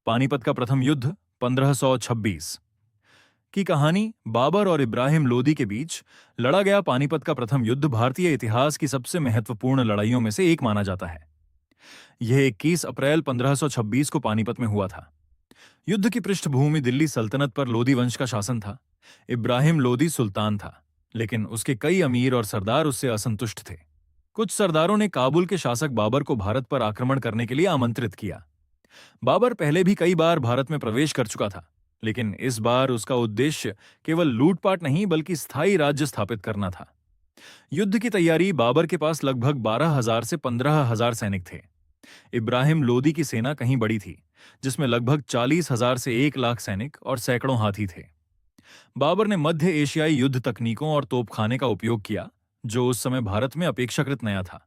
पानीपत का प्रथम युद्ध 1526 की कहानी। बाबर और इब्राहिम लोदी के बीच लड़ा गया पानीपत का प्रथम युद्ध भारतीय इतिहास की सबसे महत्वपूर्ण लड़ाइयों में से एक माना जाता है। यह 21 अप्रैल 1526 को पानीपत में हुआ था। युद्ध की पृष्ठभूमि दिल्ली सल्तनत पर लोदी वंश का शासन था। इब्राहिम लोदी सुल्तान था, लेकिन उसके कई अमीर और सरदार उससे असंतुष्ट थे। कुछ सरदारों ने काबुल के शासक बाबर को भारत पर आक्रमण करने के लिए आमंत्रित किया। बाबर पहले भी कई बार भारत में प्रवेश कर चुका था, लेकिन इस बार उसका उद्देश्य केवल लूटपाट नहीं बल्कि स्थायी राज्य स्थापित करना था। युद्ध की तैयारी बाबर के पास लगभग 12,000 से 15,000 सैनिक थे। इब्राहिम लोदी की सेना कहीं बड़ी थी, जिसमें लगभग 40,000 से 1 लाख सैनिक और सैकड़ों हाथी थे। बाबर ने मध्य एशियाई युद्ध तकनीकों और तोपखाने का उपयोग किया, जो उस समय भारत में अपेक्षाकृत नया था।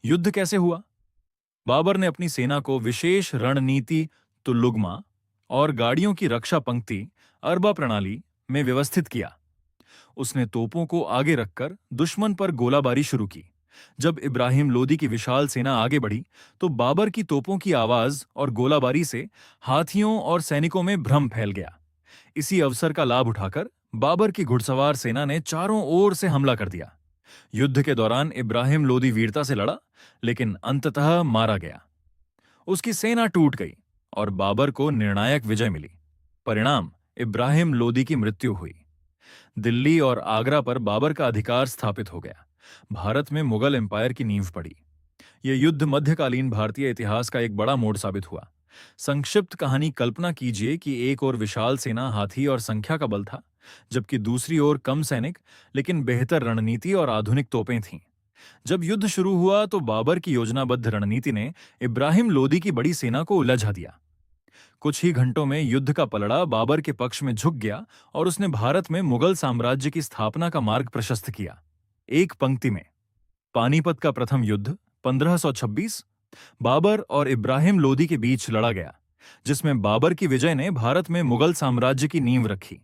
युद्ध कैसे हुआ? बाबर ने अपनी सेना को विशेष रणनीति तुल्लुगमा और गाड़ियों की रक्षा पंक्ति अरबा प्रणाली में व्यवस्थित किया। उसने तोपों को आगे रखकर दुश्मन पर गोलाबारी शुरू की। जब इब्राहिम लोदी की विशाल सेना आगे बढ़ी, तो बाबर की तोपों की आवाज और गोलाबारी से हाथियों और सैनिकों में भ्रम फैल गया। इसी अवसर का लाभ उठाकर बाबर की घुड़सवार सेना ने चारों ओर से हमला कर दिया। युद्ध के दौरान इब्राहिम लोदी वीरता से लड़ा, लेकिन अंततः मारा गया। उसकी सेना टूट गई और बाबर को निर्णायक विजय मिली। परिणाम, इब्राहिम लोदी की मृत्यु हुई। दिल्ली और आगरा पर बाबर का अधिकार स्थापित हो गया। भारत में मुगल एम्पायर की नींव पड़ी। यह युद्ध मध्यकालीन भारतीय इतिहास का एक बड़ा मोड़ साबित हुआ। संक्षिप्त कहानी, कल्पना कीजिए कि एक ओर विशाल सेना, हाथी और संख्या का बल था, जबकि दूसरी ओर कम सैनिक लेकिन बेहतर रणनीति और आधुनिक तोपें थीं। जब युद्ध शुरू हुआ तो बाबर की योजनाबद्ध रणनीति ने इब्राहिम लोदी की बड़ी सेना को उलझा दिया। कुछ ही घंटों में युद्ध का पलड़ा बाबर के पक्ष में झुक गया और उसने भारत में मुगल साम्राज्य की स्थापना का मार्ग प्रशस्त किया। एक पंक्ति में, पानीपत का प्रथम युद्ध 1526 बाबर और इब्राहिम लोदी के बीच लड़ा गया, जिसमें बाबर की विजय ने भारत में मुगल साम्राज्य की नींव रखी।